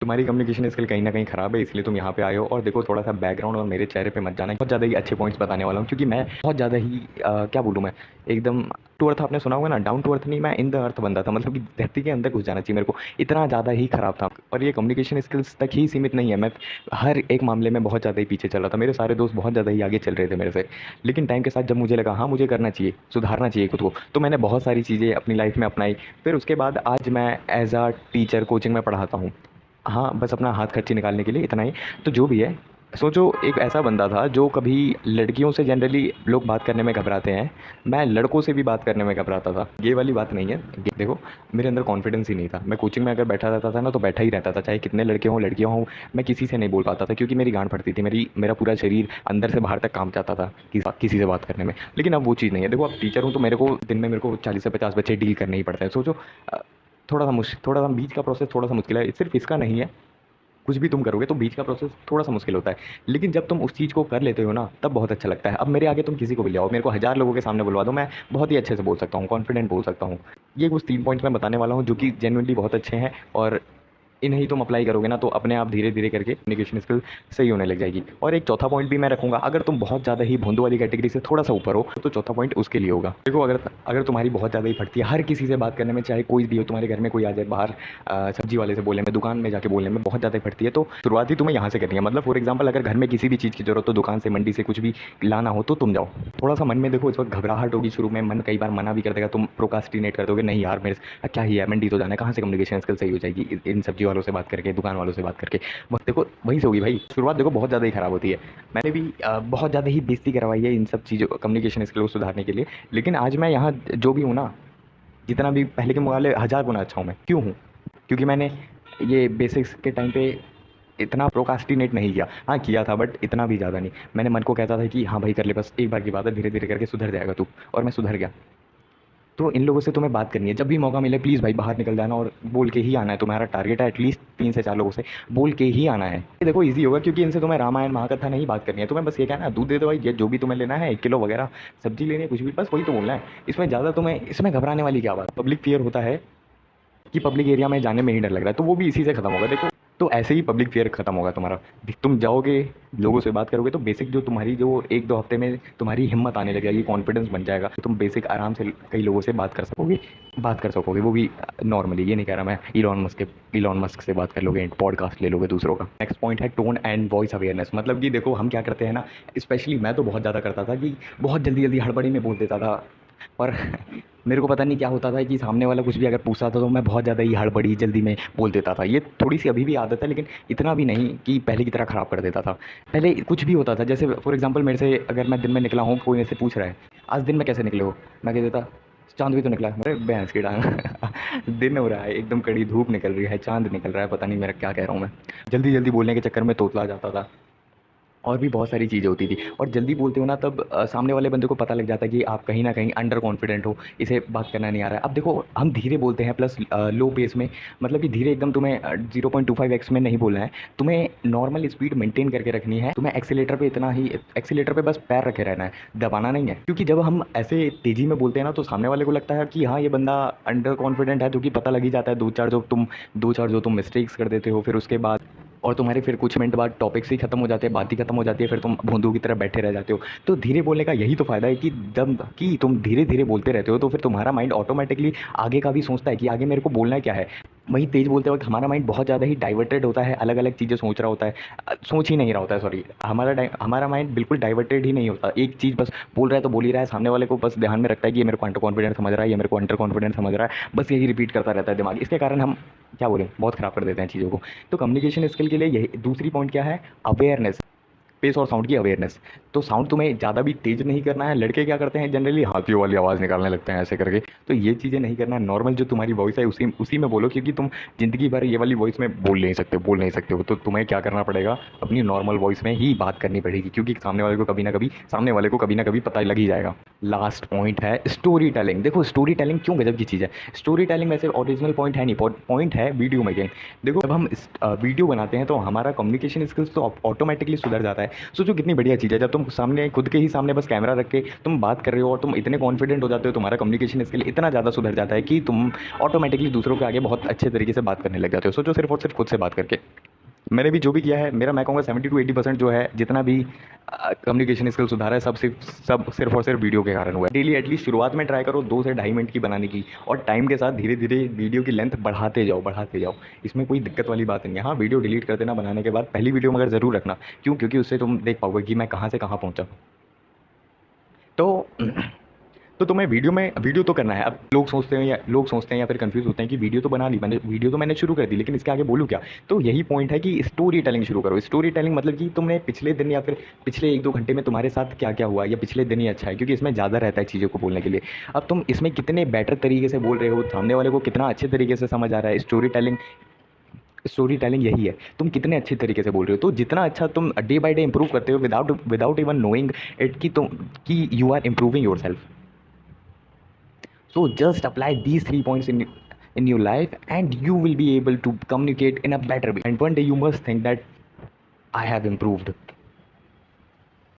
तुम्हारी communication skill कहीं ना कहीं खराब है, इसलिए तुम यहाँ पे आए हो। और देखो, थोड़ा सा बैकग्राउंड और मेरे चेहरे पे मत जाना, बहुत ज़्यादा ही अच्छे पॉइंट्स बताने वाला हूँ, क्योंकि मैं बहुत ज़्यादा ही क्या बोलूँ मैं, एकदम टू अर्थ। आपने सुना होगा ना, डाउन टू अर्थ नहीं, मैं इन द अर्थ बंदा था, मतलब कि धरती के अंदर घुस जाना चाहिए मेरे को, इतना ज़्यादा ही खराब था। और ये कम्युनिकेशन स्किल्स तक ही सीमित नहीं है, मैं हर एक मामले में बहुत ज़्यादा ही पीछे चल रहा था। मेरे सारे दोस्त बहुत ज़्यादा ही आगे चल रहे थे मेरे से, लेकिन टाइम के साथ जब मुझे लगा हाँ मुझे करना चाहिए, सुधारना चाहिए खुद को, तो मैंने बहुत सारी चीज़ें अपनी लाइफ में अपनाई। फिर उसके बाद आज मैं एज अ टीचर कोचिंग में पढ़ाता हूँ। हाँ, बस अपना हाथ खर्ची निकालने के लिए इतना ही। तो जो भी है, सोचो, एक ऐसा बंदा था जो कभी लड़कियों से जनरली लोग बात करने में घबराते हैं, मैं लड़कों से भी बात करने में घबराता था। ये वाली बात नहीं है, ये देखो, मेरे अंदर कॉन्फिडेंस ही नहीं था। मैं कोचिंग में अगर बैठा रहता था ना, तो बैठा ही रहता था, चाहे कितने लड़के हों लड़कियाँ हों, मैं किसी से नहीं बोल पाता था, क्योंकि मेरी गांड फटती थी, मेरा पूरा शरीर अंदर से बाहर तक काम चाहता था किसी से बात करने में। लेकिन अब वो चीज़ नहीं है। देखो, अब टीचर हूँ तो मेरे को दिन में 40 से 50 बच्चे डील करने ही पड़ते हैं। सोचो, थोड़ा सा बीच का प्रोसेस थोड़ा सा मुश्किल है, सिर्फ इसका नहीं है, कुछ भी तुम करोगे तो बीच का प्रोसेस थोड़ा सा मुश्किल होता है, लेकिन जब तुम उस चीज़ को कर लेते हो ना, तब बहुत अच्छा लगता है। अब मेरे आगे तुम किसी को भी ले आओ, मेरे को 1000 लोगों के सामने बुलवा दो, मैं बहुत ही अच्छे से बोल सकता हूँ, कॉन्फिडेंट बोल सकता हूँ। ये कुछ 3 पॉइंट्स मैं बताने वाला हूँ जो कि जेनुइनली बहुत अच्छे हैं, और इन्हें तुम अप्लाई करोगे ना, तो अपने आप धीरे धीरे करके कम्युनिकेशन स्किल सही होने लग जाएगी। और एक चौथा पॉइंट भी मैं रखूंगा, अगर तुम बहुत ज़्यादा ही भोंदू वाली कैटेगरी से थोड़ा सा ऊपर हो, तो चौथा पॉइंट उसके लिए होगा। देखो, अगर अगर तुम्हारी बहुत ज़्यादा ही फटती है हर किसी से बात करने में, चाहे कोई भी हो, तुम्हारे घर में कोई आ जाए, बाहर सब्जी वाले से बोलने में, दुकान में जाके बोलने में बहुत ज़्यादा ही फटती है, तो शुरुआत ही तुम्हें यहाँ से करनी है। मतलब फॉर एग्जाम्पल, अगर घर में किसी भी चीज़ की जरूरत हो, दुकान से, मंडी से कुछ भी लाना हो, तो तुम जाओ। थोड़ा सा मन में देखो इस वक्त घबराहट होगी शुरू में, मन कई बार मना भी कर देगा, तुम प्रोकास्टिनेट कर दोगे, नहीं यार मेरे क्या ही है, मंडी तो जाना है, कहाँ से कम्युनिकेशन स्किल सही हो जाएगी इन सब्जी वालों से बात करके, दुकान वालों से बात करके। बस देखो, वहीं से होगी भाई शुरुआत। देखो, बहुत ज़्यादा ही खराब होती है। मैंने भी बहुत ज़्यादा ही बेइज्जती करवाई है इन सब चीज़ों, कम्युनिकेशन स्किल को सुधारने के लिए। लेकिन आज मैं यहाँ जो भी हूँ ना, जितना भी पहले के मुकाबले 1000 गुना अच्छा हूँ। मैं क्यों हूँ? क्योंकि मैंने ये बेसिक्स के टाइम पे इतना प्रोकास्टिनेट नहीं किया। हाँ, किया था, बट इतना भी ज़्यादा नहीं। मैंने मन को कहता था कि हाँ भाई कर ले, बस एक बार की बात है, धीरे धीरे करके सुधर जाएगा तू। और मैं सुधर गया। तो इन लोगों से तुम्हें बात करनी है, जब भी मौका मिले प्लीज़ भाई बाहर निकल जाना, और बोल के ही आना है। तुम्हारा टारगेट है एटलीस्ट 3 से 4 लोगों से बोल के ही आना है। ये देखो इजी होगा, क्योंकि इनसे तुम्हें रामायण महाकथा नहीं बात करनी है। तुम्हें बस ये कहना है, दूध दे दो भाई, ये जो भी तुम्हें लेना है, 1 किलो वगैरह, सब्जी लेनी है, कुछ भी, बस वही तो बोलना है। इसमें ज़्यादा तुम्हें, इसमें घबराने वाली क्या बात। पब्लिक फियर होता है कि पब्लिक एरिया में जाने में ही डर लग रहा है, तो वो भी इसी से खत्म होगा। देखो, तो ऐसे ही पब्लिक फियर खत्म होगा तुम्हारा। तुम जाओगे, लोगों से बात करोगे, तो बेसिक जो तुम्हारी, जो 1-2 हफ्ते में तुम्हारी हिम्मत आने लग जाएगी, कॉन्फिडेंस बन जाएगा, तो तुम बेसिक आराम से कई लोगों से बात कर सकोगे, वो भी नॉर्मली। ये नहीं कह रहा मैं इलॉन मस्क से बात कर लोगे, पॉडकास्ट ले लोगे दूसरों का। नेक्स्ट पॉइंट है टोन एंड वॉइस अवेयरनेस। मतलब कि देखो, हम क्या करते हैं ना, स्पेशली मैं तो बहुत ज़्यादा करता था कि बहुत जल्दी जल्दी हड़बड़ी में बोल देता था। और मेरे को पता नहीं क्या होता था कि सामने वाला कुछ भी अगर पूछता था, तो मैं बहुत ज़्यादा ही हड़बड़ी जल्दी में बोल देता था। ये थोड़ी सी अभी भी आदत है, लेकिन इतना भी नहीं कि पहले की तरह ख़राब कर देता था। पहले कुछ भी होता था, जैसे फॉर एग्जांपल मेरे से अगर मैं दिन में निकला हूँ, कोई मेरे से पूछ रहा है, आज दिन में कैसे निकले हो, मैं कह देता, चांद भी तो निकला है। अरे भैंस की डांग दिन हो रहा है, एकदम कड़ी धूप निकल रही है, चांद निकल रहा है, पता नहीं मेरा क्या कह रहा हूँ मैं। जल्दी जल्दी बोलने के चक्कर में तोतला जाता था, और भी बहुत सारी चीज़ें होती थी। और जल्दी बोलते हो ना, तब सामने वाले बंदे को पता लग जाता है कि आप कहीं न कहीं अंडर कॉन्फिडेंट हो, इसे बात करना नहीं आ रहा है। अब देखो, हम धीरे बोलते हैं, प्लस लो पेस में, मतलब कि धीरे एकदम, तुम्हें 0.25x में नहीं बोलना है, तुम्हें नॉर्मल स्पीड मेंटेन करके रखनी है। तुम्हें एक्सीलेटर पे बस पैर रखे रहना है, दबाना नहीं है। क्योंकि जब हम ऐसे तेज़ी में बोलते हैं ना, तो सामने वाले को लगता है कि हाँ, ये बंदा अंडर कॉन्फिडेंट है, जो कि पता लग ही जाता है। 2-4 जो तुम मिस्टेक्स कर देते हो, फिर उसके बाद, और तुम्हारे फिर कुछ मिनट बाद टॉपिक्स ही खत्म हो जाते हैं, बात ही खत्म हो जाती है, फिर तुम भोंदू की तरह बैठे रह जाते हो। तो धीरे बोलने का यही तो फ़ायदा है कि जब कि तुम धीरे धीरे बोलते रहते हो, तो फिर तुम्हारा माइंड ऑटोमेटिकली आगे का भी सोचता है कि आगे मेरे को बोलना क्या है। वहीं तेज़ बोलते वक्त हमारा माइंड बहुत ज़्यादा ही डाइवर्टेड होता है, अलग अलग चीज़ें सोच रहा होता है, सोच ही नहीं रहा होता है, सॉरी। हमारा माइंड बिल्कुल डाइवर्टेड ही नहीं होता, एक चीज़ बस बोल रहा है तो बोल ही रहा है। सामने वाले को बस ध्यान में रखता है कि ये मेरे को अंडर कॉन्फिडेंट समझ रहा है, ये मेरे को अंडर कॉन्फिडेंट समझ रहा है, बस यही रिपीट करता रहता है दिमाग। इसके कारण हम, क्या बोलें, बहुत ख़राब कर देते हैं चीज़ों को। तो कम्युनिकेशन स्किल के लिए यही दूसरी पॉइंट क्या है, अवेयरनेस, पेस और साउंड की अवेयरनेस। तो साउंड तुम्हें ज़्यादा भी तेज़ नहीं करना है। लड़के क्या करते हैं, जनरली हाथियों वाली आवाज़ निकालने लगते हैं ऐसे करके, तो ये चीज़ें नहीं करना है। नॉर्मल जो तुम्हारी वॉइस है, उसी उसी में बोलो, क्योंकि तुम ज़िंदगी भर ये वाली वॉइस में बोल नहीं सकते हो। तो तुम्हें क्या करना पड़ेगा, अपनी नॉर्मल वॉइस में ही बात करनी पड़ेगी, क्योंकि सामने वाले को कभी ना कभी पता लग ही जाएगा। लास्ट पॉइंट है स्टोरी टेलिंग। देखो स्टोरी टेलिंग क्यों गजब की चीज़ है। स्टोरी टेलिंग वैसे ओरिजिनल पॉइंट है नहीं, पॉइंट है वीडियो मेकिंग। देखो जब हम वीडियो बनाते हैं तो हमारा कम्युनिकेशन स्किल्स तो ऑटोमेटिकली सुधर जाता है। सोचो कितनी बढ़िया चीज़ है, जब तुम सामने खुद के ही सामने बस कैमरा रख के तुम बात कर रहे हो और तुम इतने कॉन्फिडेंट हो जाते हो, तुम्हारा कम्युनिकेशन स्किल इतना ज़्यादा सुधर जाता है कि तुम ऑटोमेटिकली दूसरों के आगे बहुत अच्छे तरीके से बात करने लग जाते हो। सोचो सिर्फ और सिर्फ खुद से बात करके। मैंने भी जो भी किया है, मेरा मैं कहूँगा 70 to 80% जो है जितना भी कम्युनिकेशन स्किल सुधारा है, सब सिर्फ और सिर्फ वीडियो के कारण हुआ है। डेली एटलीस्ट शुरुआत में ट्राई करो 2 से 2.5 मिनट की बनाने की, और टाइम के साथ धीरे धीरे वीडियो की लेंथ बढ़ाते जाओ। इसमें कोई दिक्कत वाली बात नहीं है। हाँ, वीडियो डिलीट कर देना बनाने के बाद, पहली वीडियो मगर ज़रूर रखना। क्यों? क्योंकि उससे तुम देख पाओगे कि मैं कहाँ से कहाँ पहुँचा। तो तो तुम्हें वीडियो तो करना है। अब लोग सोचते हैं या फिर कंफ्यूज होते हैं कि वीडियो तो बना ली मैंने, वीडियो तो मैंने शुरू कर दी, लेकिन इसके आगे बोलूँ क्या? तो यही पॉइंट है कि स्टोरी टेलिंग शुरू करो। स्टोरी टेलिंग मतलब कि तुमने पिछले दिन या फिर पिछले 1-2 घंटे में तुम्हारे साथ क्या क्या हुआ, या पिछले दिन ही अच्छा है, क्योंकि इसमें ज़्यादा रहता है चीज़ों को बोलने के लिए। अब तुम इसमें कितने बेटर तरीके से बोल रहे हो, सामने वाले को कितना अच्छे तरीके से समझ आ रहा है। स्टोरी टेलिंग यही है, तुम कितने अच्छे तरीके से बोल रहे हो। तो जितना अच्छा तुम डे बाय डे इंप्रूव करते हो विदाउट इवन नोइंग इट कि you are improving yourself. So just apply these 3 points in your life, and you will be able to communicate in a better way. And one day you must think that I have improved.